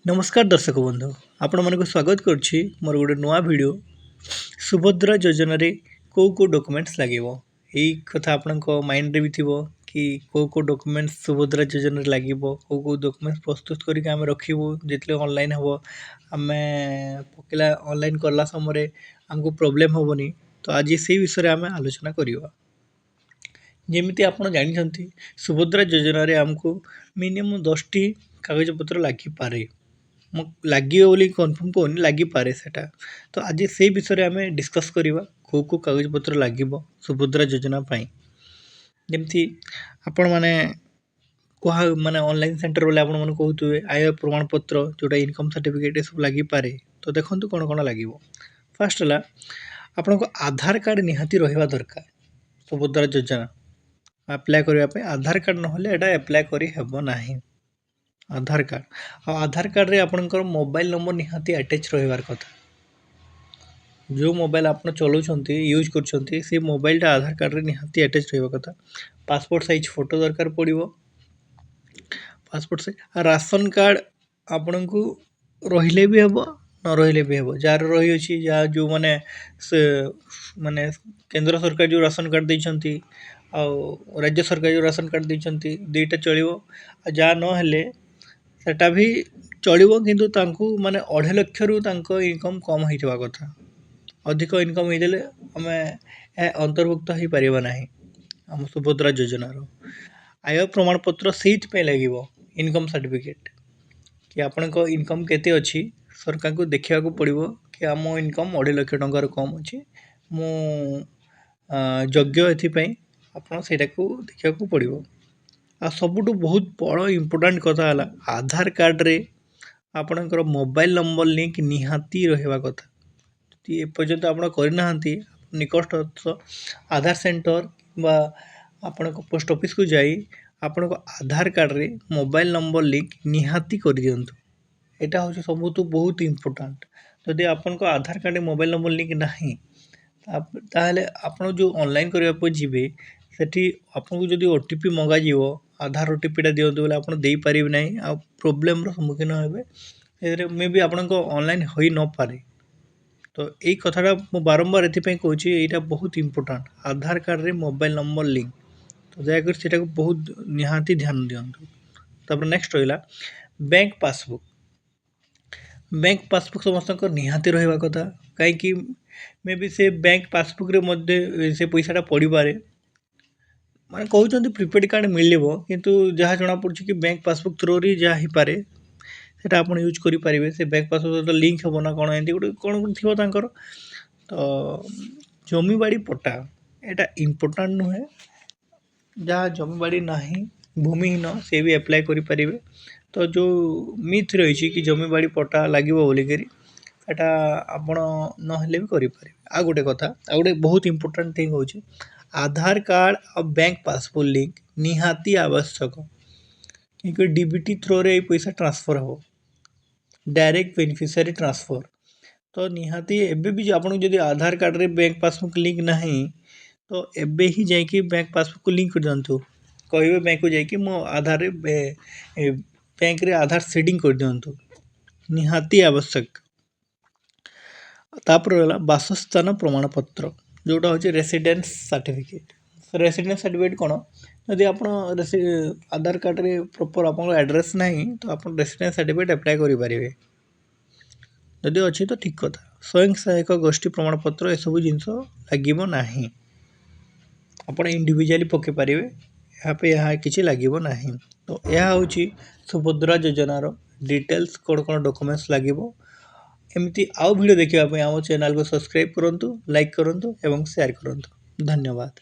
नमस्कार दर्शक बंधु आपण मन को स्वागत करुच्ची मोर गोटे नुआ वीडियो सुभद्रा योजना रे को डॉक्यूमेंट्स लागेबो एई कथा आपनक माइंड रे भी थिबो कि को डॉक्यूमेंट्स सुभद्रा योजना रे लागेबो को डॉक्यूमेंट्स प्रस्तुत करिक हम रखिबो जेतले ऑनलाइन हबो हमें पकेला ऑनलाइन करला समय हमको प्रॉब्लम होबनी। तो आज से विषय रे हम आलोचना करिवा। जेमिति आपण जानिछंती सुभद्रा योजना रे हमको मिनिमम 10 टी कागज पत्र लागि पारे लगे बोली कन्फर्म कहूनी लगिपे से। तो आज से विषय में आम डिस्कस करवा को कागज पत्र लगे सुभद्रा योजना जमती आपण मैंने कह माने ऑनलाइन सेंटर बोले आपण मैंने कहते आय प्रमाण पत्र जोटा इनकम सर्टिफिकेट सब लगिपे। तो देखो कौन कौन लगे फास्ट है आपण को आधार कार्ड निहाती रहा दरकार। सुभद्रा योजना अप्लाई करने आधार कार्ड ना एप्लाय करी हेबो नाही। आधार कार्ड रे आपनकर मोबाइल नंबर निहाती अटैच रहिवार कथा। जो मोबाइल आप चलाउछंती यूज करछंती से मोबाइल टा आधार कार्ड रे निहाती अटैच रहिवा कथा। पासपोर्ट साइज फोटो दरकार पड़िबो। पासपोर्ट साइज राशन कार्ड आपन को रहिले भी हेबो न रहिले भी हेबो। जार रही अछि जा जो माने माने केंद्र सरकार जो राशन कार्ड दैछंती आ राज्य सरकार जो राशन कार्ड दैछंती दुईटा चलिबो। जा न हेले सेटा भी चलिबो किंतु तांको माने 2.5 लाख रु तांको इनकम कम होइतबा कथा। अधिक इनकम होइदेले हमें अंतर्भुक्त हो पारिबा नाही हम सुभद्रा योजना रो। आय प्रमाण पत्र सेहित पे लागिबो इनकम सर्टिफिकेट कि आपनको इनकम केते अछि सरकार को देखिया को पड़िबो कि हम इनकम 2.5 लाख टंका कम अछि मु योग्य एथि पई आपण सेटा को देखिया को पड़िबो। आ सबुठु बहुत बड़ इम्पोर्टेंट कथा है आधार कार्ड रे आपणकर मोबाइल नंबर लिंक निहाती रहिबा कथा। ए पर्यंत आपण करना निकटस्थ आधार सेंटर बा आपण पोस्ट ऑफिस को जाई आपण आधार कार्ड रे मोबाइल नंबर लिंक निहाती कर दियंतु। एटा हो सबुठु बहुत इम्पोर्टेंट। जदि आपण आधार कार्ड मोबाइल नंबर लिंक नाही ताहले आपण जो ऑनलाइन करिया पे जिवे सेठी आपन को जदि ओटीपी मंगा जीवो आधार ओटीपी टा दियंतु बोले आपण देई परिबे नाही आ प्रॉब्लम रो सम्मुखीन हेबे एरे मे भी आपण को ऑनलाइन होई न पारे। तो एई कथाटा मु बारंबार एथि पई कहूची एटा बहुत इम्पोर्टेंट आधार कार्ड रे मोबाइल नंबर लिंक। तो दया कर सेटा को बहुत निहाती ध्यान दियंतु। तापर नेक्स्ट रहिला बैंक पासबुक समस्त निहाती रहिबा कथा काई कि मे भी से बैंक पासबुक रे मध्ये से पैसाटा पड़ी पारे माने कहउछंती प्रीपेड कार्ड मिलिबो किंतु जहाँ जना पड़छि कि बैंक पासबुक थ्रू री जा ही पारे सेटा आपण यूज करि परिबे। से बैंक पासबुक तो लिंक हबो ना कोन एंती गुटे कोन थिबो तांकर। तो जमी बाड़ी पट्टा एटा इम्पोर्टेंट नुहे जहाँ जमी बाड़ी नाही भूमिहीन से भी अप्लाई करि परिबे। तो जो मिथ रही कि जमी बाड़ी पट्टा लागिबो बोली करी एटा आपण न हेले भी करि परिबे। आ गुटे कथा आ गुटे बहुत इम्पोर्टेंट थिंग होची आधार कार्ड और बैंक पासबुक लिंक निहाती आवश्यक क्योंकि डीबीटी थ्रो रे पैसा ट्रांसफर हो डायरेक्ट बेनिफिशियरी ट्रांसफर। तो निहाती एबे भी आपन जदि आधार कार्ड रे बैंक पासबुक लिंक नहीं तो एबे ही जाई कि बैंक पासबुक को लिंक कर दियंतु कहबे बैंक को जाई कि मो आधार रे बैंक रे आधार सेटिंग कर दियंतु निहाती आवश्यक। तापर रहला बासस्थान प्रमाण पत्र जोटा होची रेसिडेंस सर्टिफिकेट। रेसिडेंस सर्टिफिकेट कोन यदि आपण आधार कार्ड रे प्रॉपर आपन एड्रेस नहीं तो आपन रेसिडेंस सर्टिफिकेट अप्लाई करि परिबे यदि अछि तो ठीक कथा। स्वयं सहायक गोष्ठी प्रमाण पत्र ए सब जिंस लागिबो नाही आपण इंडिविजुअली पके परिबे यहाँ पे यहाँ किछि लागिबो नाही। तो यह होची सुभद्रा योजना रो डिटेल्स कोन कोन डॉक्यूमेंट्स लागिबो। एमती आउ वीडियो देखिबा पय आम चैनल को सब्सक्राइब करंतु लाइक करंतु एवं शेयर करंतु। धन्यवाद।